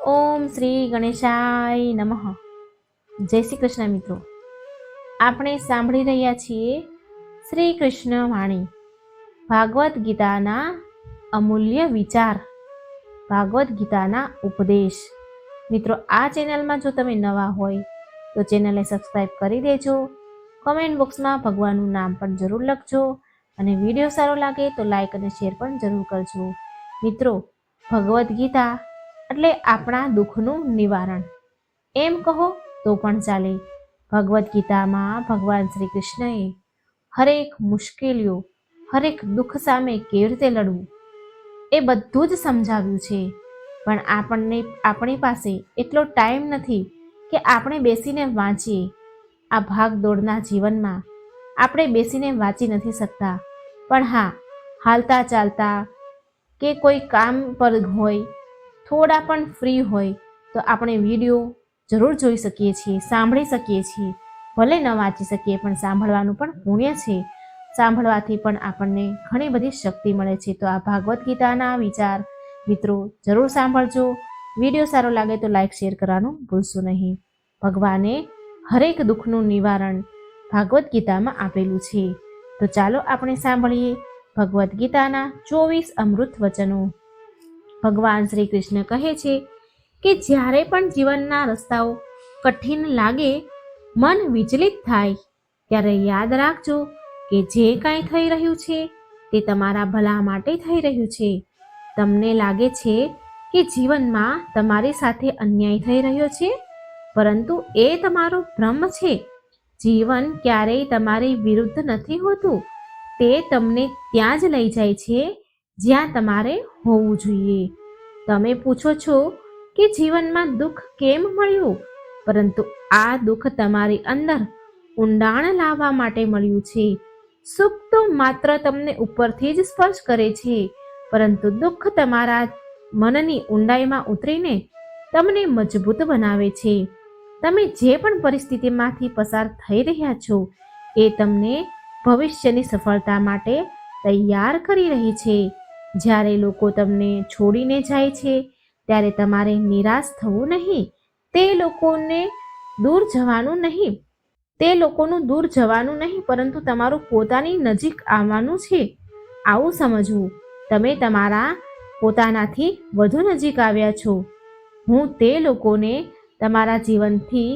ઓમ શ્રી ગણેશાય નમઃ. જય શ્રી કૃષ્ણ મિત્રો. આપણે સાંભળી રહ્યા છીએ શ્રી કૃષ્ણ વાણી, ભાગવદ્ ગીતાના અમૂલ્ય વિચાર, ભાગવદ્ ગીતાના ઉપદેશ. મિત્રો, આ ચેનલમાં જો તમે નવા હોય તો ચેનલને સબસ્ક્રાઈબ કરી દેજો. કમેન્ટ બોક્સમાં ભગવાનનું નામ પણ જરૂર લખજો અને વિડીયો સારો લાગે તો લાઈક અને શેર પણ જરૂર કરજો. મિત્રો, ભગવદ્ ગીતા એટલે આપણા દુઃખનું નિવારણ એમ કહો તો પણ ચાલે. ભગવદ્ ગીતામાં ભગવાન શ્રી કૃષ્ણએ હરેક મુશ્કેલીઓ, હરેક દુઃખ સામે કેવી રીતે લડવું એ બધું જ સમજાવ્યું છે. પણ આપણી પાસે એટલો ટાઈમ નથી કે આપણે બેસીને વાંચીએ. આ ભાગ દોડના જીવનમાં આપણે બેસીને વાંચી નથી શકતા. પણ હા, હાલતા ચાલતા કે કોઈ કામ પર હોય, થોડા પણ ફ્રી હોય તો આપણે વિડીયો જરૂર જોઈ શકીએ છીએ, સાંભળી શકીએ છીએ. ભલે ન વાંચી શકીએ પણ સાંભળવાનું પણ પુણ્ય છે. સાંભળવાથી પણ આપણને ઘણી બધી શક્તિ મળે છે. તો આ ભાગવદ્ ગીતાના વિચાર મિત્રો જરૂર સાંભળજો. વિડીયો સારો લાગે તો લાઈક શેર કરવાનું ભૂલશો નહીં. ભગવાને હરેક દુઃખનું નિવારણ ભાગવદ્ ગીતામાં આપેલું છે. તો ચાલો આપણે સાંભળીએ ભગવદ્ ગીતાના 24 અમૃત વચનો. ભગવાન શ્રી કૃષ્ણ કહે છે કે જ્યારે પણ જીવનના રસ્તાઓ કઠિન લાગે, મન વિચલિત થાય, ત્યારે યાદ રાખજો કે જે કાંઈ થઈ રહ્યું છે તે તમારા ભલા માટે થઈ રહ્યું છે. તમને લાગે છે કે જીવનમાં તમારી સાથે અન્યાય થઈ રહ્યો છે, પરંતુ એ તમારો ભ્રમ છે. જીવન ક્યારેય તમારી વિરુદ્ધ નથી હોતું. તે તમને ત્યાં જ લઈ જાય છે જ્યાં તમારે હોવું જોઈએ. તમે પૂછો છો કે જીવનમાં દુઃખ કેમ મળ્યું, પરંતુ આ દુઃખ તમારી અંદર ઊંડાણ લાવવા માટે મળ્યું છે. સુખ તો માત્ર તમને ઉપરથી જ સ્પર્શ કરે છે, પરંતુ દુઃખ તમારા મનની ઊંડાઈમાં ઉતરીને તમને મજબૂત બનાવે છે. તમે જે પણ પરિસ્થિતિમાંથી પસાર થઈ રહ્યા છો એ તમને ભવિષ્યની સફળતા માટે તૈયાર કરી રહી છે. જ્યારે લોકો તમને છોડીને જાય છે ત્યારે તમારે નિરાશ થવું નહીં. તે લોકોનું દૂર જવાનું નહીં, પરંતુ તમારું પોતાની નજીક આવવાનું છે. આવું સમજવું, તમે તમારા પોતાનાથી વધુ નજીક આવ્યા છો. હું તે લોકોને તમારા જીવનથી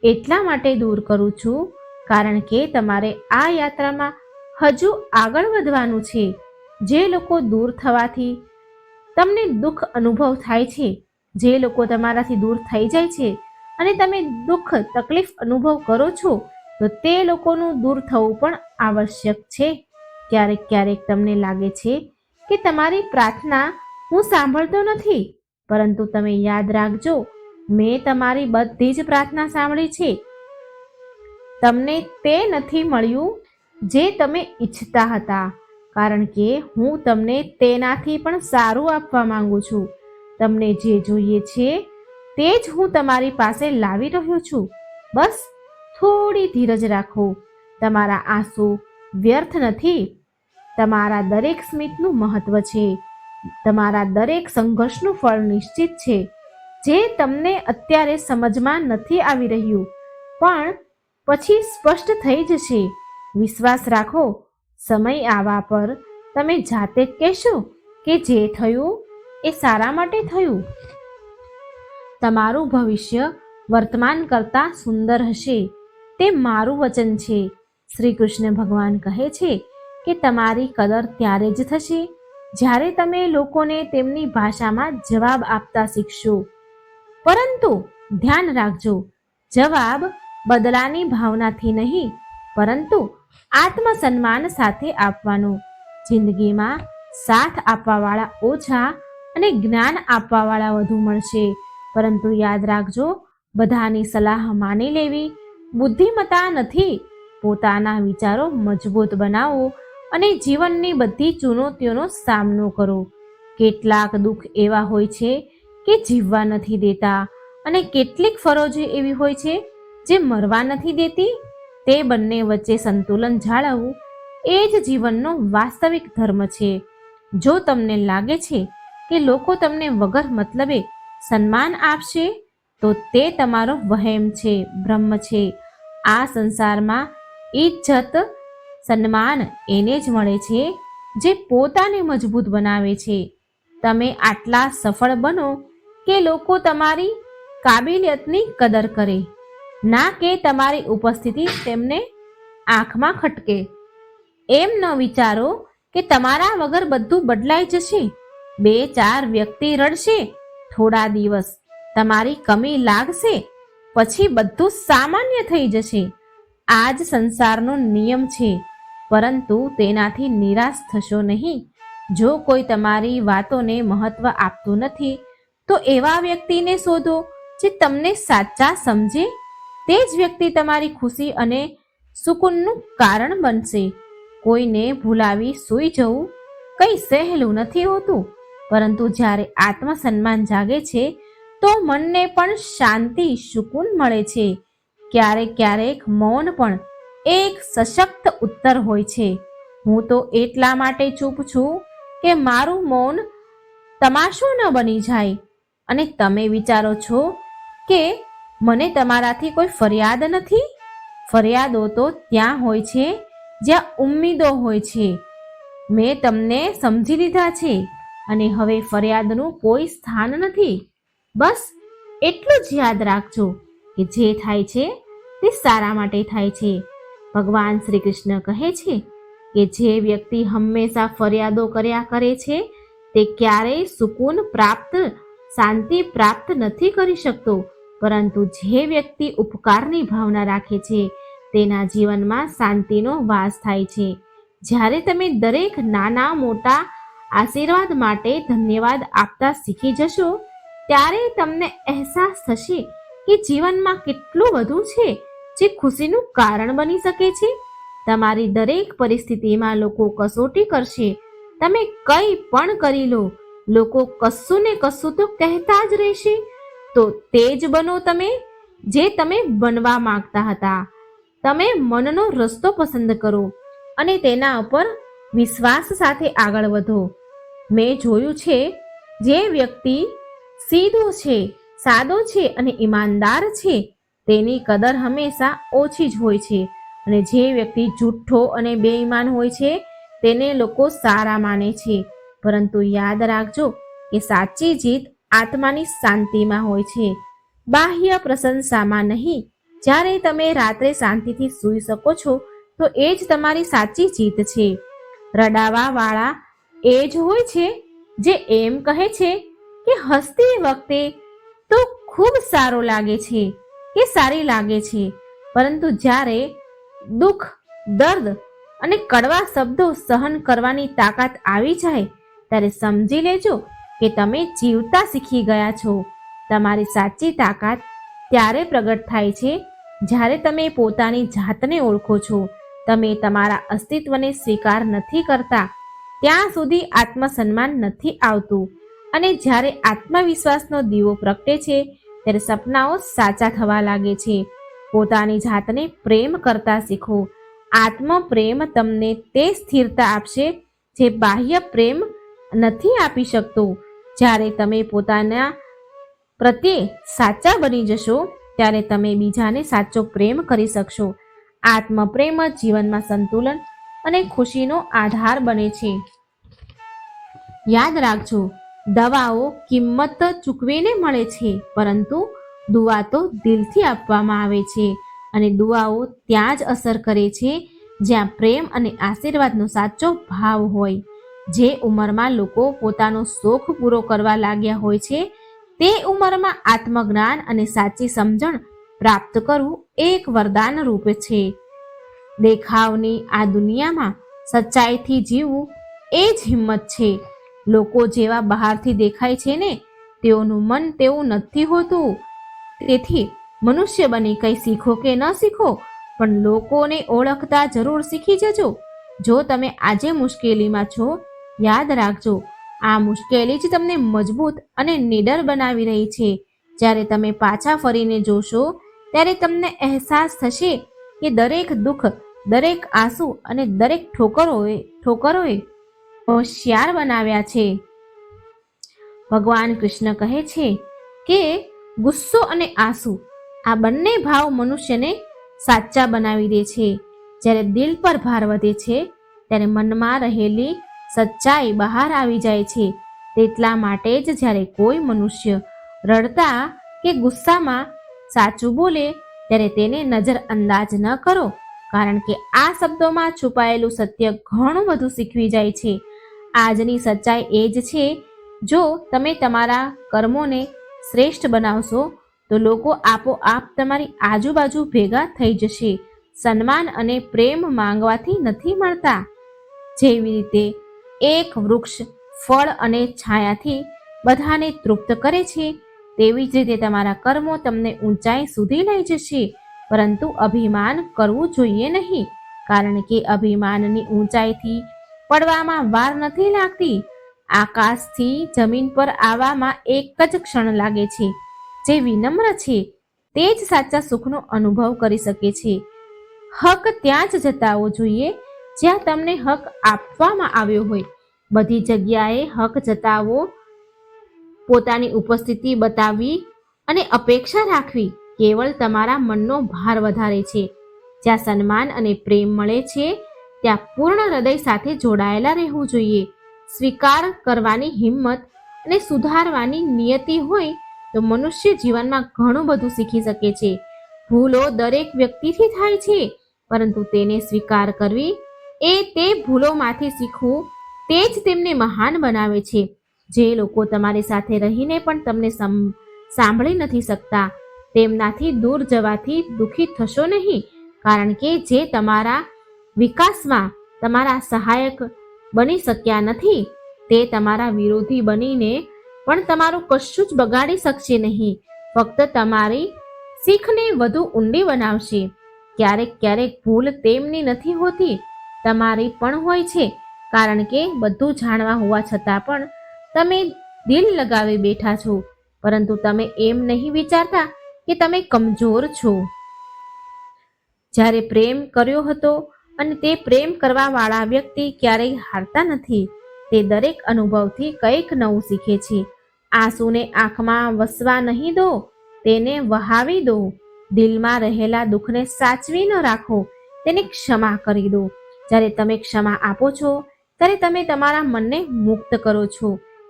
એટલા માટે દૂર કરું છું કારણ કે તમારે આ યાત્રામાં હજુ આગળ વધવાનું છે. જે લોકો દૂર થવાથી તમને દુઃખ અનુભવ થાય છે, જે લોકો તમારાથી દૂર થઈ જાય છે અને તમે દુઃખ તકલીફ અનુભવ કરો છો, તો તે લોકોનું દૂર થવું પણ આવશ્યક છે. ક્યારેક તમને લાગે છે કે તમારી પ્રાર્થના હું સાંભળતો નથી, પરંતુ તમે યાદ રાખજો, મેં તમારી બધી જ પ્રાર્થના સાંભળી છે. તમને તે નથી મળ્યું જે તમે ઈચ્છતા હતા, કારણ કે હું તમને તેનાથી પણ સારું આપવા માંગુ છું. તમને જે જોઈએ છે તે જ હું તમારી પાસે લાવી રહ્યો છું. બસ થોડી ધીરજ રાખો. તમારા આંસુ વ્યર્થ નથી. તમારા દરેક સ્મિતનું મહત્વ છે. તમારા દરેક સંઘર્ષનું ફળ નિશ્ચિત છે. જે તમને અત્યારે સમજમાં નથી આવી રહ્યું, પણ પછી સ્પષ્ટ થઈ જશે. વિશ્વાસ રાખો. સમય આવવા પર તમે જાતે જ કહેશો કે જે થયું એ સારા માટે થયું. તમારું ભવિષ્ય વર્તમાન કરતાં સુંદર હશે. તે મારું વચન છે. શ્રી કૃષ્ણ ભગવાન કહે છે કે તમારી કદર ત્યારે જ થશે જ્યારે તમે લોકોને તેમની ભાષામાં જવાબ આપતા શીખશો. પરંતુ ધ્યાન રાખજો, જવાબ બદલાની ભાવનાથી નહીં, પરંતુ આત્મસન્માન સાથે આપવાનો. જિંદગીમાં સાથ આપવાવાળા ઓછા અને જ્ઞાન આપવાવાળા વધુ મળશે. પરંતુ યાદ રાખજો, બધાની સલાહ માની લેવી બુદ્ધિમત્તા નથી. પોતાના વિચારો મજબૂત બનાવો અને જીવનની બધી ચુનૌતીઓનો સામનો કરો. કેટલાક દુઃખ એવા હોય છે કે જીવવા નથી દેતા, અને કેટલીક ફરજો એવી હોય છે જે મરવા નથી દેતી. તે બંને વચ્ચે સંતુલન જાળવવું એ જ જીવનનો વાસ્તવિક ધર્મ છે. જો તમને લાગે છે કે લોકો તમને વગર મતલબે સન્માન આપશે તો તે તમારો વહેમ છે, ભ્રમ છે. આ સંસારમાં ઇજ્જત સન્માન એને જ મળે છે જે પોતાને મજબૂત બનાવે છે. તમે આટલા સફળ બનો કે લોકો તમારી કાબિલિયતની કદર કરે, ના કે તમારી ઉપસ્થિતિ તેમને આંખમાં ખટકે. એમ ન વિચારો કે તમારા વગર બધું બદલાઈ જશે. 2-4 વ્યક્તિ રડશે, થોડા દિવસ તમારી કમી લાગશે, પછી બધું સામાન્ય થઈ જશે. આ જ સંસારનો નિયમ છે, પરંતુ તેનાથી નિરાશ થશો નહીં. જો કોઈ તમારી વાતોને મહત્વ આપતું નથી તો એવા વ્યક્તિને શોધો જે તમને સાચા સમજે. તે જ વ્યક્તિ તમારી ખુશી અને સુકૂનનું કારણ બનશે. કોઈને ભૂલાવી સૂઈ જવું કંઈ સહેલું નથી હોતું, પરંતુ જ્યારે આત્મસન્માન જાગે છે તો મનને પણ શાંતિ, સુકૂન મળે છે. ક્યારેક ક્યારેક મૌન પણ એક સશક્ત ઉત્તર હોય છે. હું તો એટલા માટે ચૂપ છું કે મારું મૌન તમાશો ન બની જાય. અને તમે વિચારો છો કે મને તમારાથી કોઈ ફરિયાદ નથી? ફરિયાદો તો ત્યાં હોય છે જ્યાં ઉમ્મીદો હોય છે. મેં તમને સમજી લીધા છે અને હવે ફરિયાદનું કોઈ સ્થાન નથી. બસ એટલું જ યાદ રાખજો કે જે થાય છે તે સારા માટે થાય છે. ભગવાન શ્રી કૃષ્ણ કહે છે કે જે વ્યક્તિ હંમેશા ફરિયાદો કર્યા કરે છે તે ક્યારેય સુકૂન પ્રાપ્ત, શાંતિ પ્રાપ્ત નથી કરી શકતો. પરંતુ જે વ્યક્તિ ઉપકારની ભાવના રાખે છે તેના જીવનમાં શાંતિનો વાસ થાય છે. જ્યારે તમે દરેક નાના મોટા આશીર્વાદ માટે ધન્યવાદ આપતા શીખી જશો ત્યારે તમને અહેસાસ થશે કે જીવનમાં કેટલું બધું છે જે ખુશીનું કારણ બની શકે છે. તમારી દરેક પરિસ્થિતિમાં લોકો કસોટી કરશે. તમે કંઈ પણ કરી લો, લોકો કશું ને કશું તો કહેતા જ રહેશે. તો તે જ બનો તમે જે તમે બનવા માંગતા હતા. તમે મનનો રસ્તો પસંદ કરો અને તેના ઉપર વિશ્વાસ સાથે આગળ વધો. મેં જોયું છે જે વ્યક્તિ સીધો છે, સાદો છે અને ઈમાનદાર છે તેની કદર હંમેશા ઓછી જ હોય છે. અને જે વ્યક્તિ જૂઠ્ઠો અને બેઈમાન હોય છે તેને લોકો સારા માને છે. પરંતુ યાદ રાખજો કે સાચી જીત આત્માની શાંતિમાં હોય છે, બાહ્ય પ્રશંસામાં નહીં. જ્યારે તમે રાત્રે શાંતિથી સૂઈ શકો છો તો એ જ તમારી સાચી જીત છે. રડાવાવાળા એ જ હોય છે જે એમ કહે છે કે હસતી વખતે તો ખૂબ સારો લાગે છે કે સારી લાગે છે, પરંતુ જ્યારે દુઃખ, દર્દ અને કડવા શબ્દો સહન કરવાની તાકાત આવી જાય ત્યારે સમજી લેજો કે તમે જીવતા શીખી ગયા છો. તમારી સાચી તાકાત ત્યારે પ્રગટ થાય છે જ્યારે તમે પોતાની જાતને ઓળખો છો. તમે તમારા અસ્તિત્વને સ્વીકાર નથી કરતા ત્યાં સુધી આત્મસન્માન નથી આવતું. અને જ્યારે આત્મવિશ્વાસનો દીવો પ્રગટે છે ત્યારે સપનાઓ સાચા થવા લાગે છે. પોતાની જાતને પ્રેમ કરતા શીખો. આત્મ પ્રેમ તમને તે સ્થિરતા આપશે જે બાહ્ય પ્રેમ નથી આપી શકતો. જ્યારે તમે પોતાના પ્રત્યે સાચા બની જશો ત્યારે તમે બીજાને સાચો પ્રેમ કરી શકશો. આત્મપ્રેમ જ જીવનમાં સંતુલન અને ખુશીનો આધાર બને છે. યાદ રાખજો, દવાઓ કિંમત ચૂકવીને મળે છે, પરંતુ દુઆ તો દિલથી આપવામાં આવે છે. અને દુઆઓ ત્યાં જ અસર કરે છે જ્યાં પ્રેમ અને આશીર્વાદનો સાચો ભાવ હોય. જે ઉંમરમાં લોકો પોતાનો શોખ પૂરો કરવા લાગ્યા હોય છે તે ઉંમરમાં આત્મજ્ઞાન અને સાચી સમજણ પ્રાપ્ત કરવું એક વરદાન રૂપે છે. દેખાવની આ દુનિયામાં સચ્ચાઈથી જીવવું એ જ હિંમત છે. લોકો જેવા બહારથી દેખાય છે ને તેઓનું મન તેવું નથી હોતું. તેથી મનુષ્ય બની કંઈ શીખો કે ન શીખો, પણ લોકોને ઓળખતા જરૂર શીખી જજો. જો તમે આજે મુશ્કેલીમાં છો, યાદ રાખજો આ મુશ્કેલી જ તમને મજબૂત અને નીડર બનાવી રહી છે. જ્યારે તમે પાછા ફરીને જોશો ત્યારે તમને અહેસાસ થશે કે દરેક દુઃખ, દરેક આંસુ અને દરેક ઠોકરોએ હોશિયાર બનાવ્યા છે. ભગવાન કૃષ્ણ કહે છે કે ગુસ્સો અને આંસુ આ બંને ભાવ મનુષ્યને સાચા બનાવી દે છે. જ્યારે દિલ પર ભાર વધે છે ત્યારે મનમાં રહેલી સચ્ચાઈ બહાર આવી જાય છે. તેટલા માટે જ જ્યારે કોઈ મનુષ્ય રડતા કે ગુસ્સામાં સાચું બોલે ત્યારે તેને નજરઅંદાજ ન કરો, કારણ કે આ શબ્દોમાં છુપાયેલું સત્ય ઘણું બધું શીખવી જાય છે. આજની સચ્ચાઈ એ જ છે, જો તમે તમારા કર્મોને શ્રેષ્ઠ બનાવશો તો લોકો આપોઆપ તમારી આજુબાજુ ભેગા થઈ જશે. સન્માન અને પ્રેમ માંગવાથી નથી મળતા. જેવી રીતે એક વૃક્ષ ફળ અને છાયાથી બધાને તૃપ્ત કરે છે, તેવી જ રીતે તમારા કર્મો તમને ઊંચાઈ સુધી લઈ જશે. પરંતુ અભિમાન કરવું જોઈએ નહીં, કારણ કે અભિમાનની ઊંચાઈથી પડવામાં વાર નથી લાગતી. આકાશથી જમીન પર આવવામાં એક જ ક્ષણ લાગે છે. જે વિનમ્ર છે તે જ સાચા સુખનો અનુભવ કરી શકે છે. હક ત્યાં જ જતાવવો જોઈએ જ્યાં તમને હક આપવામાં આવ્યો હોય. બધી જગ્યાએ હક જતાવવો, પોતાની ઉપસ્થિતિ બતાવવી અને અપેક્ષા રાખવી કેવળ તમારા મનનો ભાર વધારે છે. જ્યાં સન્માન અને પ્રેમ મળે છે ત્યાં પૂર્ણ હૃદય સાથે જોડાયેલા રહેવું જોઈએ. સ્વીકાર કરવાની હિંમત અને સુધારવાની નિયતિ હોય તો મનુષ્ય જીવનમાં ઘણું બધું શીખી શકે છે. ભૂલો દરેક વ્યક્તિથી થાય છે, પરંતુ તેને સ્વીકાર કરવી, તે ભૂલોમાંથી શીખવું, તે જ તેમને મહાન બનાવે છે. જે લોકો તમારી સાથે રહીને પણ તમને સાંભળી નથી શકતા, તેમનાથી દૂર જવાથી દુઃખી થશો નહીં, કારણ કે જે તમારા વિકાસમાં તમારા સહાયક બની શક્યા નથી, તે તમારા વિરોધી બનીને પણ તમારું કશું જ બગાડી શકશે નહીં. ફક્ત તમારી શીખને વધુ ઊંડી બનાવશે. ક્યારેક ક્યારેક ભૂલ તેમની નથી હોતી, તમારી પણ હોય છે, કારણ કે બધું જાણવા હોવા છતાં પણ તમે દિલ લગાવી બેઠા છો. પરંતુ તમે એમ નહીં વિચારતા કે તમે કમજોર છો. જ્યારે પ્રેમ કર્યો હતો અને તે પ્રેમ કરવા વાળા વ્યક્તિ ક્યારેય હારતા નથી. તે દરેક અનુભવથી કંઈક નવું શીખે છે. આંસુને આંખમાં વસવા નહીં દો, તેને વહાવી દો. દિલમાં રહેલા દુઃખને સાચવી ન રાખો, તેને ક્ષમા કરી દો. જ્યારે તમે ક્ષમા આપો છો ત્યારે તમે તમારા મનને મુક્ત કરો છો.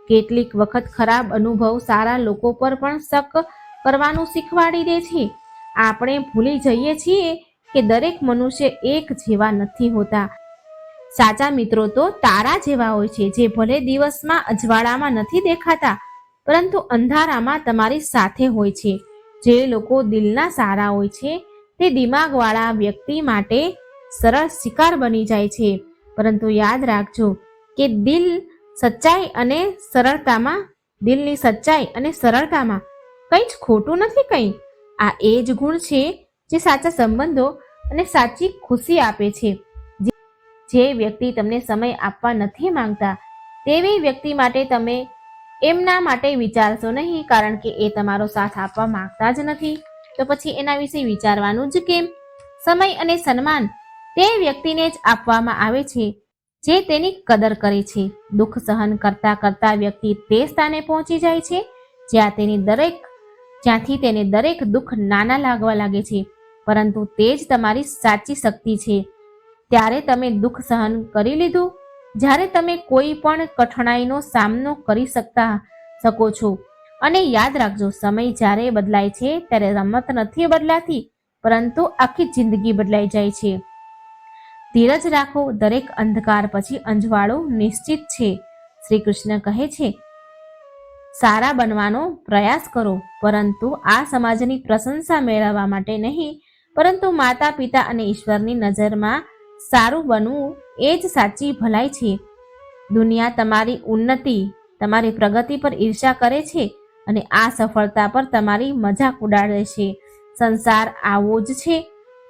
કેટલીક વખત ખરાબ અનુભવ સારા લોકો પર પણ શક કરવાનું શીખવાડી દે છે. આપણે ભૂલી જઈએ છીએ કે દરેક મનુષ્ય એક જેવા નથી હોતા. સાચા મિત્રો તો તારા જેવા હોય છે, જે ભલે દિવસમાં અજવાળામાં નથી દેખાતા, પરંતુ અંધારામાં તમારી સાથે હોય છે. જે લોકો દિલના સારા હોય છે તે દિમાગવાળા વ્યક્તિ માટે સરળ શિકાર બની જાય છે. પરંતુ યાદ રાખજો કે દિલની સચ્ચાઈ અને સરળતામાં કંઈ જ ખોટું નથી. કંઈ આ એ જ ગુણ છે જે સાચા સંબંધો અને સાચી ખુશી આપે છે. જે વ્યક્તિ તમને સમય આપવા નથી માંગતા, તેવી વ્યક્તિ માટે તમે એમના માટે વિચારશો નહીં, કારણ કે એ તમારો સાથ આપવા માંગતા જ નથી. તો પછી એના વિશે વિચારવાનું જ કેમ? સમય અને સન્માન તે વ્યક્તિને જ આપવામાં આવે છે જે તેની કદર કરે છે. દુઃખ સહન કરતા કરતા વ્યક્તિ તે સ્થાને પહોંચી જાય છે જ્યાંથી તેને દરેક દુઃખ નાના લાગવા લાગે છે. પરંતુ તે જ તમારી સાચી શક્તિ છે. ત્યારે તમે દુઃખ સહન કરી લીધું, જ્યારે તમે કોઈ પણ કઠણાઈનો સામનો કરી શકો છો. અને યાદ રાખજો, સમય જ્યારે બદલાય છે ત્યારે રમત નથી બદલાતી, પરંતુ આખી જિંદગી બદલાઈ જાય છે. ધીરજ રાખો, દરેક અંધકાર પછી અંજવાળું નિશ્ચિત છે. શ્રી કૃષ્ણ કહે છે, સારા બનવાનો પ્રયાસ કરો, પરંતુ આ સમાજની પ્રશંસા મેળવવા માટે નહીં, પરંતુ માતા પિતા અને ઈશ્વરની નજરમાં સારું બનવું એ જ સાચી ભલાઈ છે. દુનિયા તમારી ઉન્નતિ, તમારી પ્રગતિ પર ઈર્ષા કરે છે અને આ સફળતા પર તમારી મજાક ઉડાડે છે. સંસાર આવો જ છે.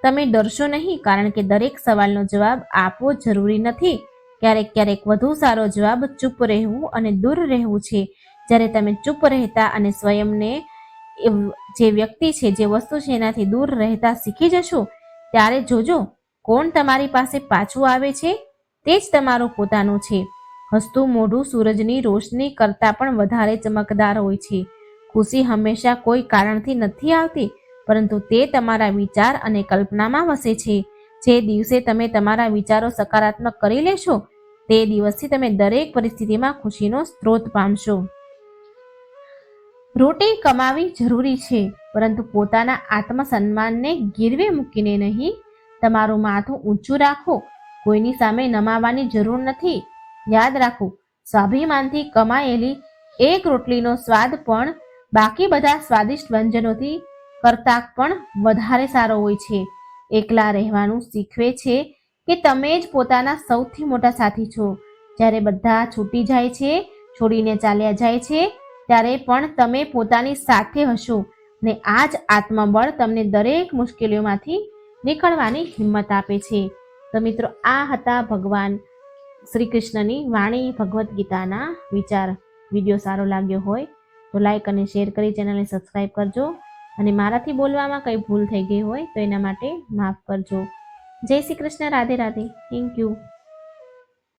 તમે ડરશો નહીં, કારણ કે દરેક સવાલનો જવાબ આપવો જરૂરી નથી. ક્યારેક ક્યારેક વધુ સારો જવાબ ચૂપ રહેવું અને દૂર રહેવું છે. જ્યારે તમે ચૂપ રહેતા અને સ્વયંને, જે વ્યક્તિ છે, જે વસ્તુ છે એનાથી દૂર રહેતા શીખી જશો, ત્યારે જોજો કોણ તમારી પાસે પાછું આવે છે. તે જ તમારું પોતાનું છે. હસતું મોઢું સૂરજની રોશની કરતાં પણ વધારે ચમકદાર હોય છે. ખુશી હંમેશા કોઈ કારણથી નથી આવતી, પરંતુ તે તમારા વિચાર અને કલ્પનામાં વસે છે. જે દિવસે તમે તમારા વિચારો સકારાત્મક કરી લેશો, તે દિવસથી તમે દરેક પરિસ્થિતિમાં ખુશીનો સ્ત્રોત પામશો. રોટી કમાવી જરૂરી છે, પરંતુ પોતાના આત્મસન્માનને ગીરવે મૂકીને નહીં. તમારું માથું ઊંચું રાખો, કોઈની સામે નમાવાની જરૂર નથી. યાદ રાખો, સ્વાભિમાનથી કમાયેલી એક રોટલીનો સ્વાદ પણ બાકી બધા સ્વાદિષ્ટ વ્યંજનોથી કરતાં પણ વધારે સારો હોય છે. એકલા રહેવાનું શીખવે છે કે તમે જ પોતાના સૌથી મોટા સાથી છો. જ્યારે બધા છૂટી જાય છે, છોડીને ચાલ્યા જાય છે, ત્યારે પણ તમે પોતાની સાથે હશો. ને આ જ આત્મબળ તમને દરેક મુશ્કેલીઓમાંથી નીકળવાની હિંમત આપે છે. તો મિત્રો, આ હતા ભગવાન શ્રી કૃષ્ણની વાણી, ભગવદ્ ગીતાના વિચાર. વિડીયો સારો લાગ્યો હોય તો લાઈક અને શેર કરી ચેનલને સબસ્ક્રાઈબ કરજો. અને મારાથી બોલવામાં કંઈ ભૂલ થઈ ગઈ હોય તો એના માટે માફ કરજો. જય શ્રી કૃષ્ણ. રાધે રાધે. Thank you.